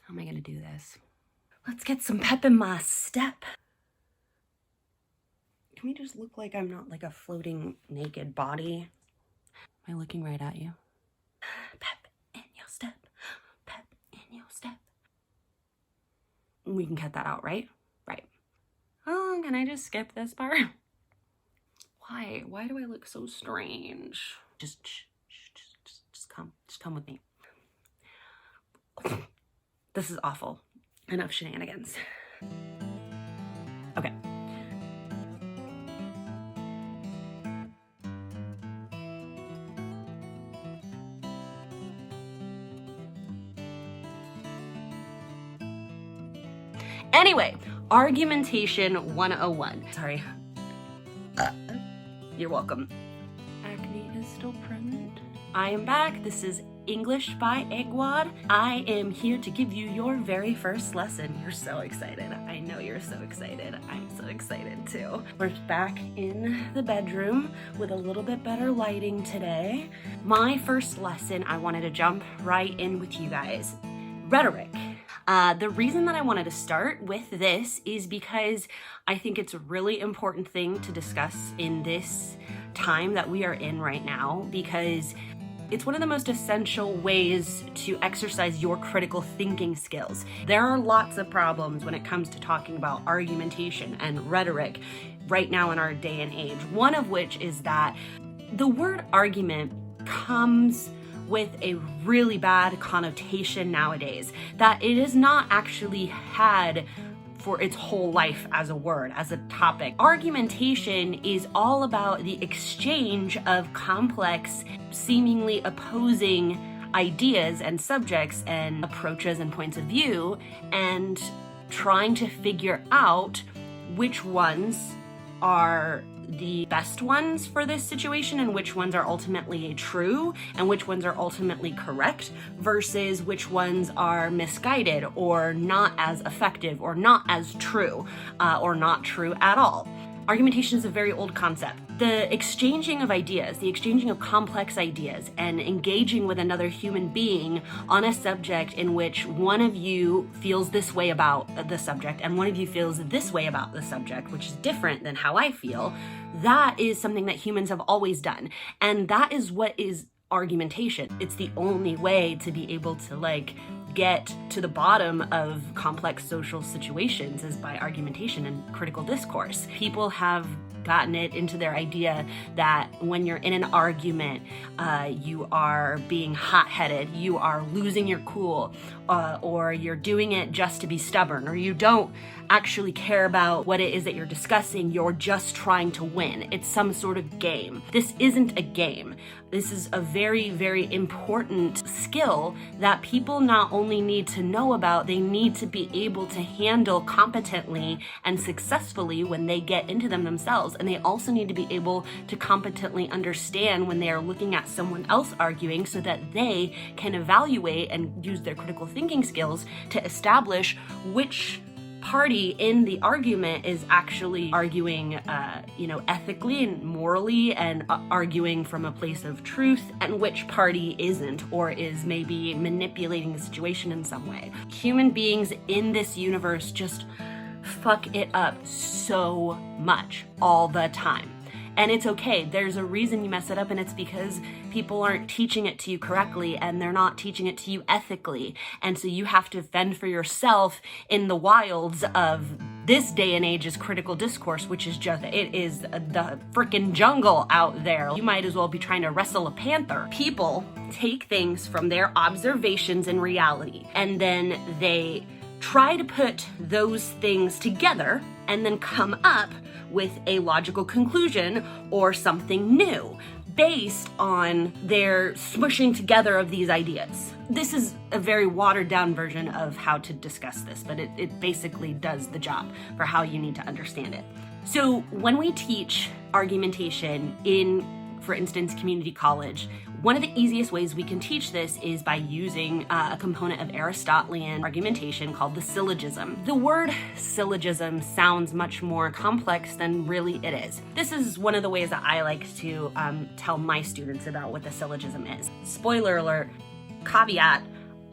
How am I gonna do this? Let's get some pep in my step. Can we just look like I'm not like a floating naked body? Am I looking right at you? Pep in your step. Pep in your step. We can cut that out, right? Right. Oh, can I just skip this part? Why? Why do I look so strange? Just come. Just come with me. This is awful. Enough shenanigans. Okay. Anyway, argumentation 101. Sorry. You're welcome. Acne is still present. I am back. This is English by Eggwad. I am here to give you your very first lesson. You're so excited. I know you're so excited. I'm so excited too. We're back in the bedroom with a little bit better lighting today. My first lesson, I wanted to jump right in with you guys. Rhetoric. The reason that I wanted to start with this is because I think it's a really important thing to discuss in this time that we are in right now, because it's one of the most essential ways to exercise your critical thinking skills. There are lots of problems when it comes to talking about argumentation and rhetoric right now in our day and age. One of which is that the word argument comes with a really bad connotation nowadays, that it is not actually had for its whole life as a word, as a topic. Argumentation is all about the exchange of complex, seemingly opposing ideas and subjects and approaches and points of view, and trying to figure out which ones are the best ones for this situation and which ones are ultimately true and which ones are ultimately correct versus which ones are misguided or not as effective or not as true or not true at all. Argumentation is a very old concept. The exchanging of ideas, the exchanging of complex ideas, and engaging with another human being on a subject in which one of you feels this way about the subject and one of you feels this way about the subject, which is different than how I feel, that is something that humans have always done. And that is what is argumentation. It's the only way to be able to get to the bottom of complex social situations is by argumentation and critical discourse. People have gotten it into their idea that when you're in an argument, you are being hot-headed, you are losing your cool, or you're doing it just to be stubborn, or you don't actually care about what it is that you're discussing, you're just trying to win. It's some sort of game. This isn't a game. This is a very, very important skill that people not only need to know about, they need to be able to handle competently and successfully when they get into them themselves. And they also need to be able to competently understand when they are looking at someone else arguing so that they can evaluate and use their critical thinking skills to establish which party in the argument is actually arguing, ethically and morally and arguing from a place of truth, and which party isn't or is maybe manipulating the situation in some way. Human beings in this universe just fuck it up so much all the time. And it's okay. There's a reason you mess it up, and it's because people aren't teaching it to you correctly and they're not teaching it to you ethically. And so you have to fend for yourself in the wilds of this day and age's critical discourse, which is it is the freaking jungle out there. You might as well be trying to wrestle a panther. People take things from their observations in reality, and then they try to put those things together and then come up with a logical conclusion or something new based on their smushing together of these ideas. This is a very watered down version of how to discuss this, but it basically does the job for how you need to understand it. So when we teach argumentation in, for instance, community college, one of the easiest ways we can teach this is by using a component of Aristotelian argumentation called the syllogism. The word syllogism sounds much more complex than really it is. This is one of the ways that I like to tell my students about what the syllogism is. Spoiler alert, caveat,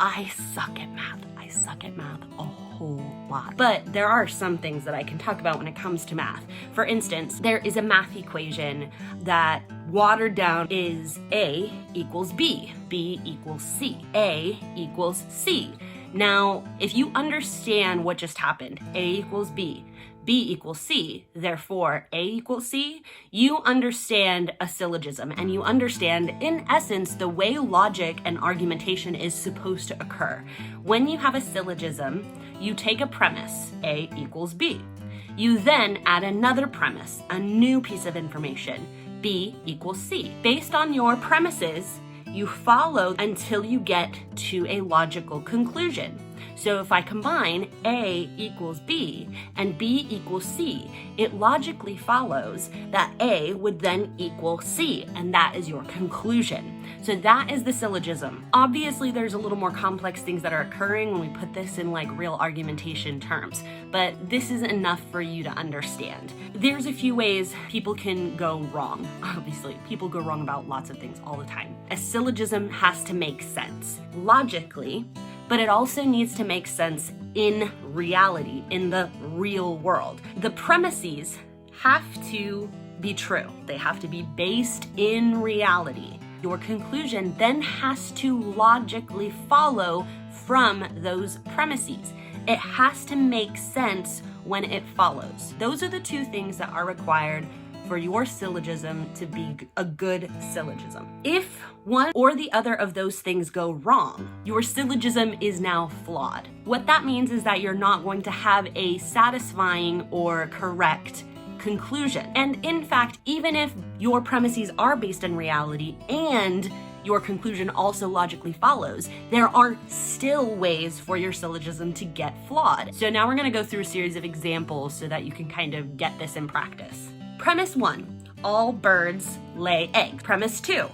I suck at math. I suck at math a whole lot. But there are some things that I can talk about when it comes to math. For instance, there is a math equation that watered down is A equals B, B equals C, A equals C. Now, if you understand what just happened, A equals B, B equals C, therefore A equals C, you understand a syllogism, and you understand, in essence, the way logic and argumentation is supposed to occur. When you have a syllogism, you take a premise, A equals B. You then add another premise, a new piece of information, B equals C. Based on your premises, you follow until you get to a logical conclusion. So if I combine A equals B and B equals C, it logically follows that A would then equal C, and that is your conclusion. So that is the syllogism. Obviously, there's a little more complex things that are occurring when we put this in like real argumentation terms, but this is enough for you to understand. There's a few ways people can go wrong. Obviously, people go wrong about lots of things all the time. A syllogism has to make sense logically, but it also needs to make sense in reality, in the real world. The premises have to be true. They have to be based in reality. Your conclusion then has to logically follow from those premises. It has to make sense when it follows. Those are the two things that are required for your syllogism to be a good syllogism. If one or the other of those things go wrong, your syllogism is now flawed. What that means is that you're not going to have a satisfying or correct conclusion. And in fact, even if your premises are based in reality and your conclusion also logically follows, there are still ways for your syllogism to get flawed. So now we're going to go through a series of examples so that you can kind of get this in practice. Premise 1, all birds lay eggs. Premise 2,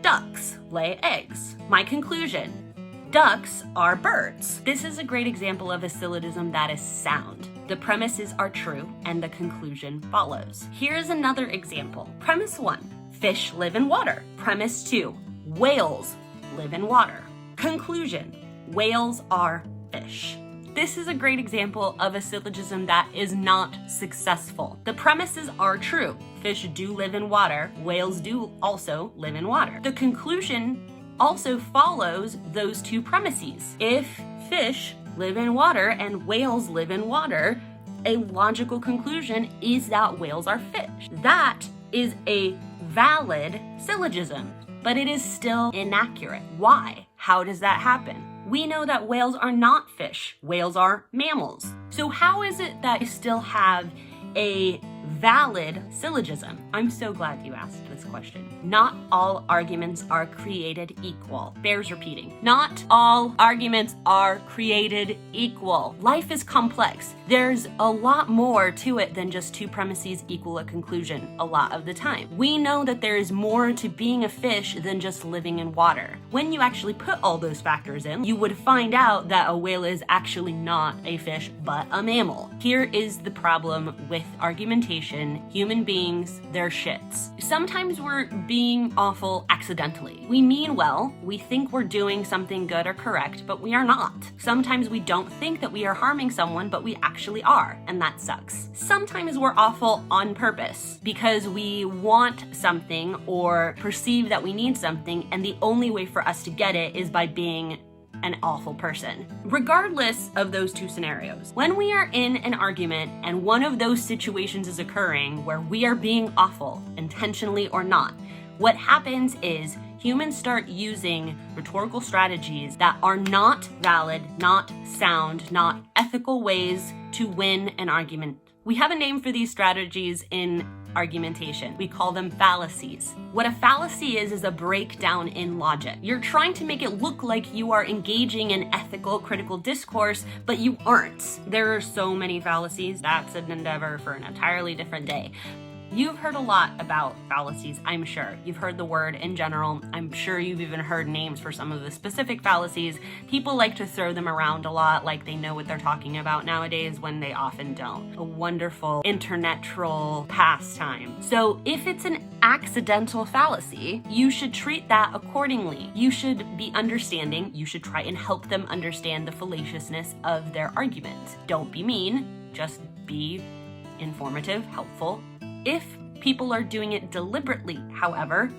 ducks lay eggs. My conclusion, ducks are birds. This is a great example of a syllogism that is sound. The premises are true and the conclusion follows. Here's another example. Premise 1, fish live in water. Premise 2, whales live in water. Conclusion, whales are fish. This is a great example of a syllogism that is not successful. The premises are true. Fish do live in water. Whales do also live in water. The conclusion also follows those two premises. If fish live in water and whales live in water, a logical conclusion is that whales are fish. That is a valid syllogism, but it is still inaccurate. Why? How does that happen? We know that whales are not fish. Whales are mammals. So how is it that you still have a valid syllogism? I'm so glad you asked this question. Not all arguments are created equal. Bears repeating. Not all arguments are created equal. Life is complex. There's a lot more to it than just two premises equal a conclusion a lot of the time. We know that there is more to being a fish than just living in water. When you actually put all those factors in, you would find out that a whale is actually not a fish, but a mammal. Here is the problem with argumentation. Human beings, they're shits. Sometimes we're being awful accidentally. We mean well, we think we're doing something good or correct, but we are not. Sometimes we don't think that we are harming someone, but we actually are, and that sucks. Sometimes we're awful on purpose because we want something or perceive that we need something, and the only way for us to get it is by being an awful person. Regardless of those two scenarios, when we are in an argument and one of those situations is occurring where we are being awful, intentionally or not, what happens is humans start using rhetorical strategies that are not valid, not sound, not ethical ways to win an argument. We have a name for these strategies in argumentation. We call them fallacies. What a fallacy is a breakdown in logic. You're trying to make it look like you are engaging in ethical, critical discourse, but you aren't. There are so many fallacies. That's an endeavor for an entirely different day. You've heard a lot about fallacies, I'm sure. You've heard the word in general. I'm sure you've even heard names for some of the specific fallacies. People like to throw them around a lot like they know what they're talking about nowadays when they often don't. A wonderful internet troll pastime. So if it's an accidental fallacy, you should treat that accordingly. You should be understanding. You should try and help them understand the fallaciousness of their argument. Don't be mean, just be informative, helpful. If people are doing it deliberately, however,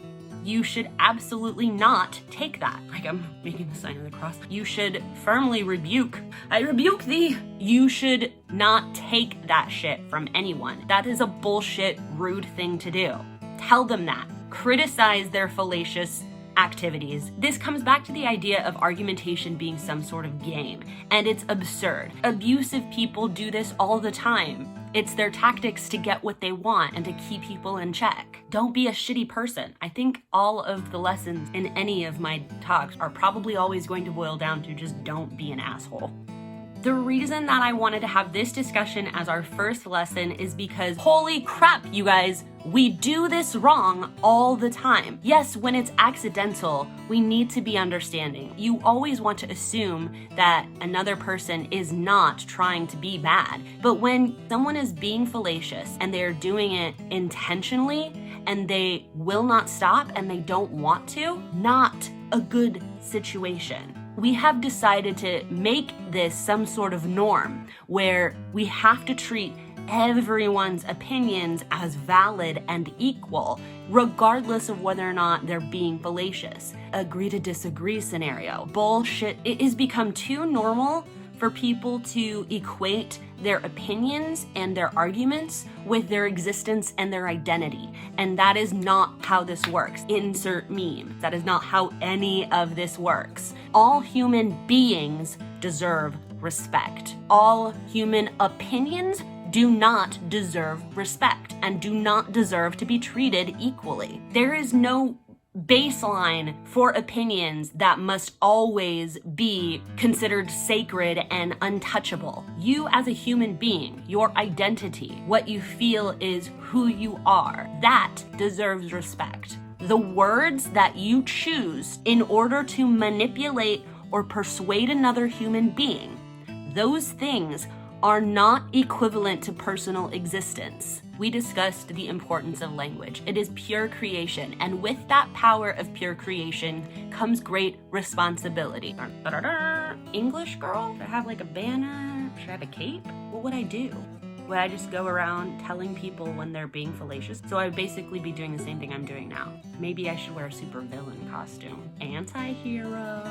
you should absolutely not take that. Like I'm making the sign of the cross. You should firmly rebuke. I rebuke thee. You should not take that shit from anyone. That is a bullshit, rude thing to do. Tell them that. Criticize their fallacious activities. This comes back to the idea of argumentation being some sort of game, and it's absurd. Abusive people do this all the time. It's their tactics to get what they want and to keep people in check. Don't be a shitty person. I think all of the lessons in any of my talks are probably always going to boil down to just don't be an asshole. The reason that I wanted to have this discussion as our first lesson is because holy crap, you guys, we do this wrong all the time. Yes, when it's accidental, we need to be understanding. You always want to assume that another person is not trying to be bad. But when someone is being fallacious and they're doing it intentionally and they will not stop and they don't want to, not a good situation. We have decided to make this some sort of norm where we have to treat everyone's opinions as valid and equal, regardless of whether or not they're being fallacious. Agree to disagree scenario. Bullshit. It has become too normal for people to equate their opinions and their arguments with their existence and their identity. And that is not how this works. Insert meme. That is not how any of this works. All human beings deserve respect. All human opinions do not deserve respect and do not deserve to be treated equally. There is no baseline for opinions that must always be considered sacred and untouchable. You as a human being, your identity, what you feel is who you are, that deserves respect. The words that you choose in order to manipulate or persuade another human being, those things are not equivalent to personal existence. We discussed the importance of language. It is pure creation, and with that power of pure creation comes great responsibility. English girl? Should I have like a banner? Should I have a cape? What would I do? Would I just go around telling people when they're being fallacious? So I'd basically be doing the same thing I'm doing now. Maybe I should wear a supervillain costume. Anti-hero.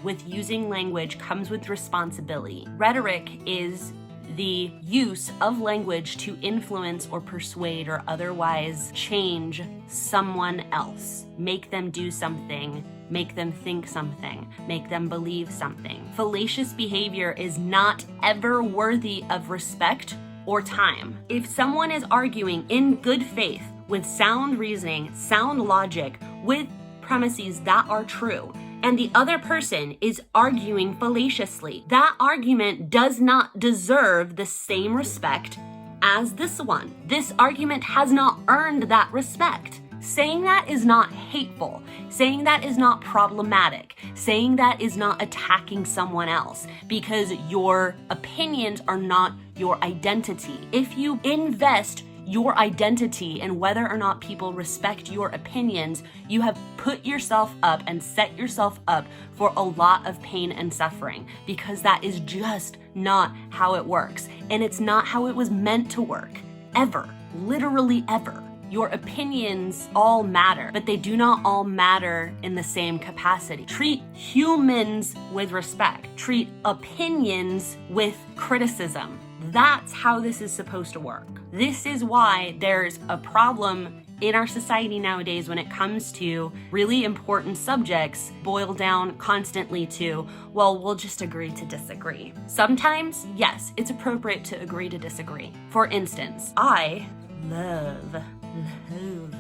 With using language comes with responsibility. Rhetoric is the use of language to influence or persuade or otherwise change someone else. Make them do something, make them think something, make them believe something. Fallacious behavior is not ever worthy of respect or time. If someone is arguing in good faith with sound reasoning, sound logic, with premises that are true, and the other person is arguing fallaciously, that argument does not deserve the same respect as this one. This argument has not earned that respect. Saying that is not hateful. Saying that is not problematic. Saying that is not attacking someone else, because your opinions are not your identity. If you invest your identity and whether or not people respect your opinions, you have put yourself up and set yourself up for a lot of pain and suffering, because that is just not how it works. And it's not how it was meant to work. Ever. Literally ever. Your opinions all matter, but they do not all matter in the same capacity. Treat humans with respect. Treat opinions with criticism. That's how this is supposed to work. This is why there's a problem in our society nowadays when it comes to really important subjects boil down constantly to, well, we'll just agree to disagree. Sometimes, yes, it's appropriate to agree to disagree. For instance, I love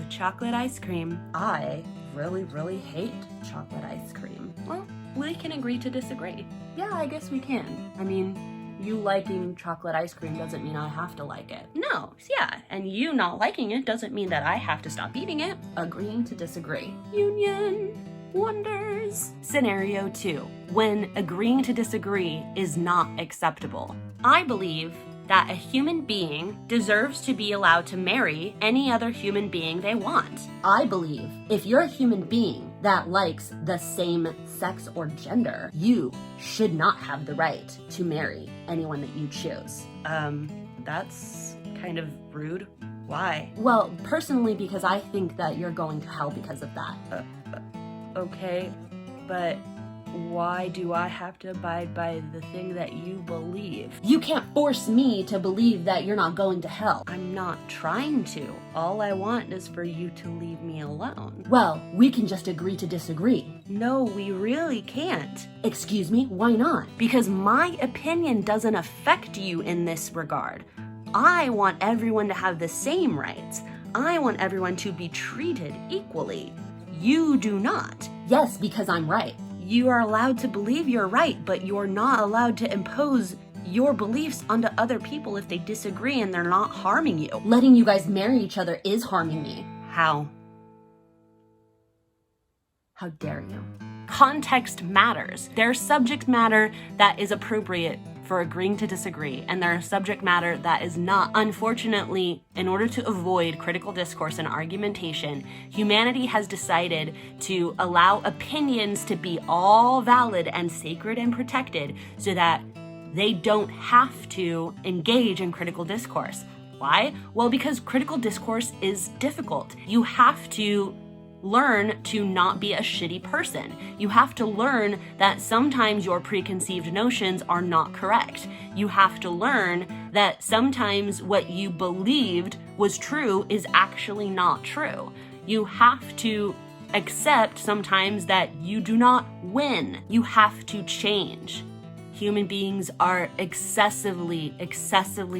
chocolate ice cream. I really hate chocolate ice cream. Well, we can agree to disagree. Yeah, I guess we can. I mean, You liking chocolate ice cream doesn't mean I have to like it. No, yeah, and you not liking it doesn't mean that I have to stop eating it. Agreeing to disagree. Union wonders. Scenario 2, when agreeing to disagree is not acceptable. I believe that a human being deserves to be allowed to marry any other human being they want. I believe if you're a human being that likes the same sex or gender, you should not have the right to marry anyone that you choose. That's kind of rude. Why? Well, personally, because I think that you're going to hell because of that. Okay, but why do I have to abide by the thing that you believe? You can't force me to believe that you're not going to hell. I'm not trying to. All I want is for you to leave me alone. Well, we can just agree to disagree. No, we really can't. Excuse me, why not? Because my opinion doesn't affect you in this regard. I want everyone to have the same rights. I want everyone to be treated equally. You do not. Yes, because I'm right. You are allowed to believe you're right, but you're not allowed to impose your beliefs onto other people if they disagree and they're not harming you. Letting you guys marry each other is harming me. How? How dare you? Context matters. There's subject matter that is appropriate for agreeing to disagree, and there's subject matter that is not. Unfortunately, in order to avoid critical discourse and argumentation, humanity has decided to allow opinions to be all valid and sacred and protected so that they don't have to engage in critical discourse. Why? Well, because critical discourse is difficult. You have to learn to not be a shitty person. You have to learn that sometimes your preconceived notions are not correct. You have to learn that sometimes what you believed was true is actually not true. You have to accept sometimes that you do not win. You have to change. Human beings are excessively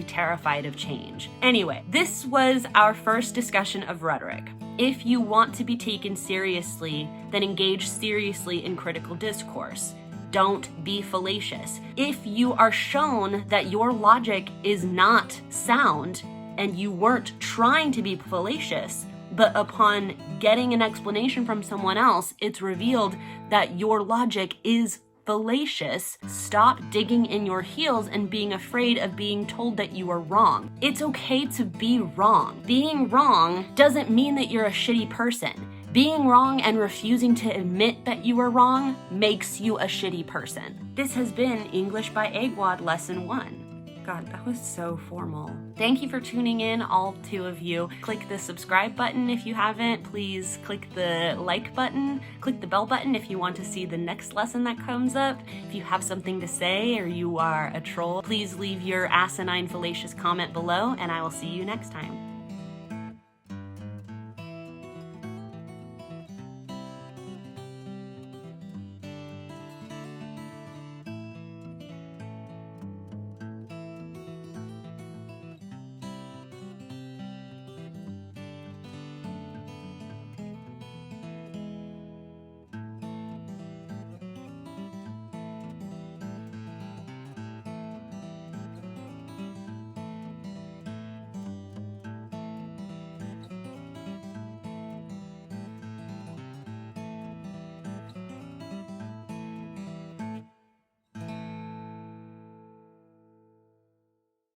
terrified of change. Anyway, this was our first discussion of rhetoric. If you want to be taken seriously, then engage seriously in critical discourse. Don't be fallacious. If you are shown that your logic is not sound and you weren't trying to be fallacious, but upon getting an explanation from someone else, it's revealed that your logic is fallacious, stop digging in your heels and being afraid of being told that you are wrong. It's okay to be wrong. Being wrong doesn't mean that you're a shitty person. Being wrong and refusing to admit that you are wrong makes you a shitty person. This has been English by Eggwad Lesson 1. God, that was so formal. Thank you for tuning in, all 2 of you. Click the subscribe button if you haven't. Please click the like button. Click the bell button if you want to see the next lesson that comes up. If you have something to say or you are a troll, please leave your asinine fallacious comment below, and I will see you next time.